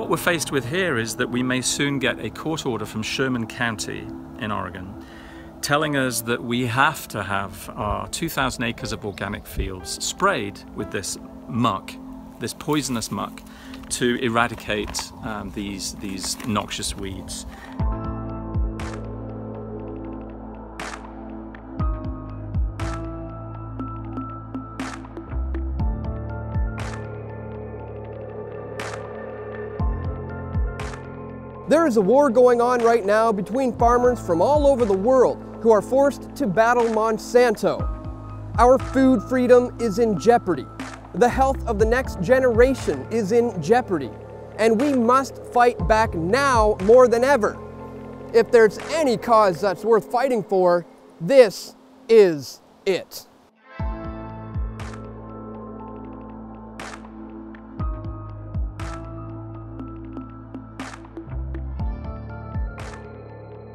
What we're faced with here is that we may soon get a court order from Sherman County in Oregon telling us that we have to have our 2,000 acres of organic fields sprayed with this muck, this poisonous muck, to eradicate these noxious weeds. There is a war going on right now between farmers from all over the world who are forced to battle Monsanto. Our food freedom is in jeopardy. The health of the next generation is in jeopardy. And we must fight back now more than ever. If there's any cause that's worth fighting for, this is it.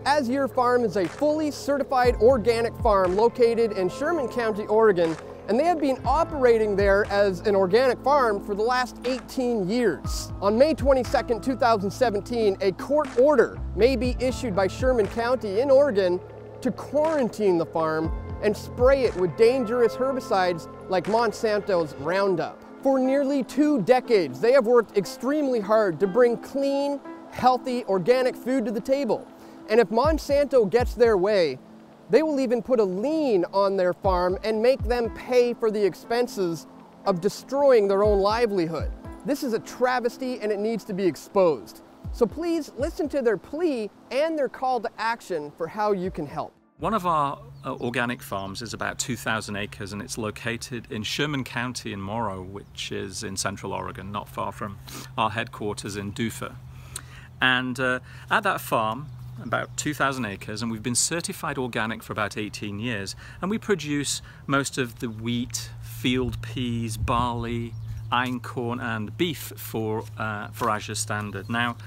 Azure Farm is a fully certified organic farm located in Sherman County, Oregon, and they have been operating there as an organic farm for the last 18 years. On May 22, 2017, a court order may be issued by Sherman County in Oregon to quarantine the farm and spray it with dangerous herbicides like Monsanto's Roundup. For nearly 2 decades, they have worked extremely hard to bring clean, healthy, organic food to the table. And if Monsanto gets their way, they will even put a lien on their farm and make them pay for the expenses of destroying their own livelihood. This is a travesty and it needs to be exposed. So please listen to their plea and their call to action for how you can help. One of our organic farms is about 2,000 acres and it's located in Sherman County in Morrow, which is in central Oregon, not far from our headquarters in Dufur. And at that farm, about 2,000 acres, and we've been certified organic for about 18 years, and we produce most of the wheat, field peas, barley, einkorn and beef for Azure standard. Now,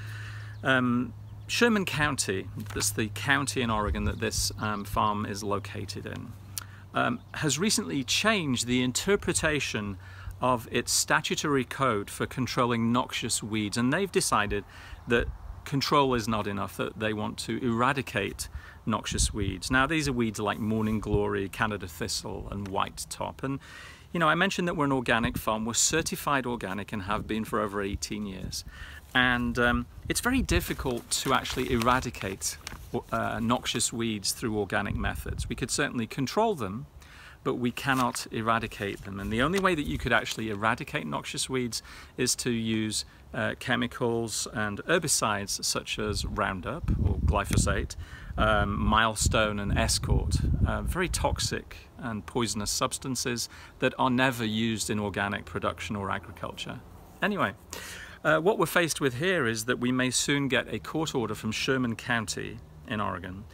Sherman County, that's the county in Oregon that this farm is located in, has recently changed the interpretation of its statutory code for controlling noxious weeds, and they've decided that control is not enough, that they want to eradicate noxious weeds. Now these are weeds like morning glory, Canada thistle and white top. And you know, I mentioned that we're an organic farm. We're certified organic and have been for over 18 years. And it's very difficult to actually eradicate noxious weeds through organic methods. We could certainly control them, but we cannot eradicate them. And the only way that you could actually eradicate noxious weeds is to use chemicals and herbicides such as Roundup or glyphosate, Milestone and Escort, very toxic and poisonous substances that are never used in organic production or agriculture. Anyway, what we're faced with here is that we may soon get a court order from Sherman County in Oregon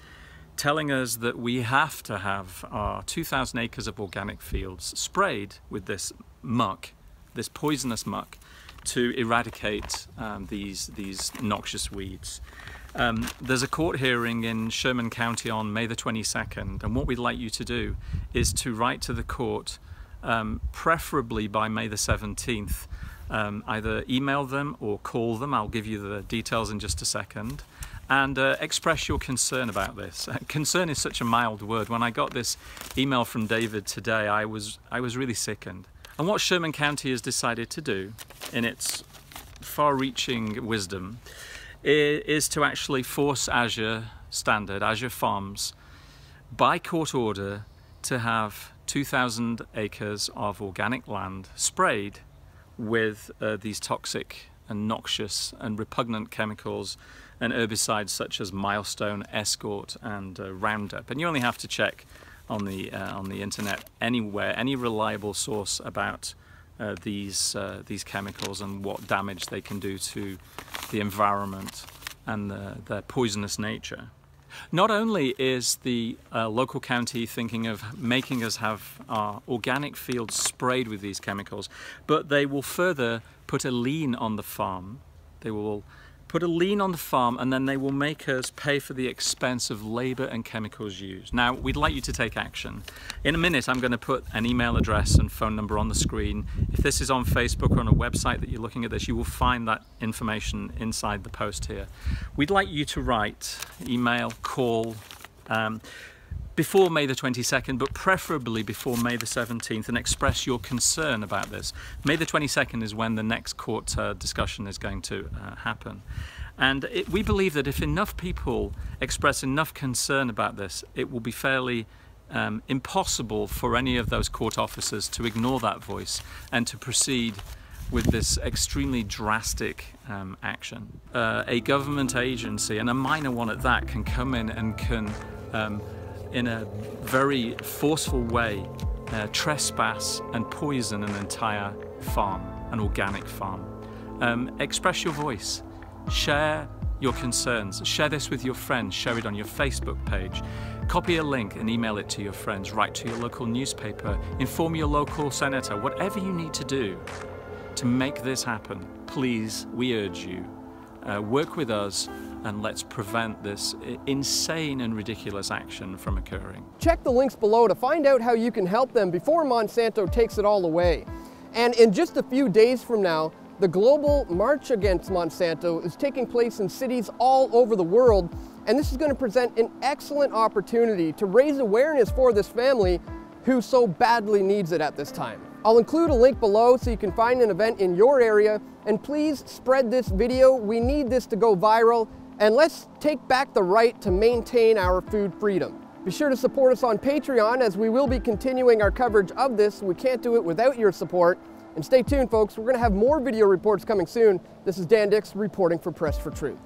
telling us that we have to have our 2,000 acres of organic fields sprayed with this muck, this poisonous muck, to eradicate these noxious weeds. There's a court hearing in Sherman County on May the 22nd, and what we'd like you to do is to write to the court, preferably by May the 17th, either email them or call them. I'll give you the details in just a second. And express your concern about this. Concern is such a mild word. When I got this email from David today, I was really sickened. And what Sherman County has decided to do, in its far-reaching wisdom, is to actually force Azure standard, Azure Farms, by court order, to have 2,000 acres of organic land sprayed with these toxic and noxious and repugnant chemicals and herbicides such as Milestone, Escort and Roundup. And you only have to check on the internet anywhere, any reliable source about these chemicals and what damage they can do to the environment and their poisonous nature. Not only is the local county thinking of making us have our organic fields sprayed with these chemicals, but they will further put a lien on the farm. They will put a lien on the farm, and then they will make us pay for the expense of labor and chemicals used. Now, we'd like you to take action. In a minute, I'm going to put an email address and phone number on the screen. If this is on Facebook or on a website that you're looking at this, you will find that information inside the post here. We'd like you to write, email, call, before May the 22nd, but preferably before May the 17th, and express your concern about this. May the 22nd is when the next court discussion is going to happen. And we believe that if enough people express enough concern about this, it will be fairly impossible for any of those court officers to ignore that voice and to proceed with this extremely drastic action. A government agency, and a minor one at that, can come in and can in a very forceful way trespass and poison an entire farm, an organic farm. Express your voice, share your concerns, share this with your friends, share it on your Facebook page, copy a link and email it to your friends, write to your local newspaper, inform your local senator, whatever you need to do to make this happen. Please, we urge you, work with us, and let's prevent this insane and ridiculous action from occurring. Check the links below to find out how you can help them before Monsanto takes it all away. And in just a few days from now, the global March Against Monsanto is taking place in cities all over the world, and this is going to present an excellent opportunity to raise awareness for this family who so badly needs it at this time. I'll include a link below so you can find an event in your area, and please spread this video. We need this to go viral, and let's take back the right to maintain our food freedom. Be sure to support us on Patreon, as we will be continuing our coverage of this. We can't do it without your support. And stay tuned, folks. We're going to have more video reports coming soon. This is Dan Dix reporting for Press for Truth.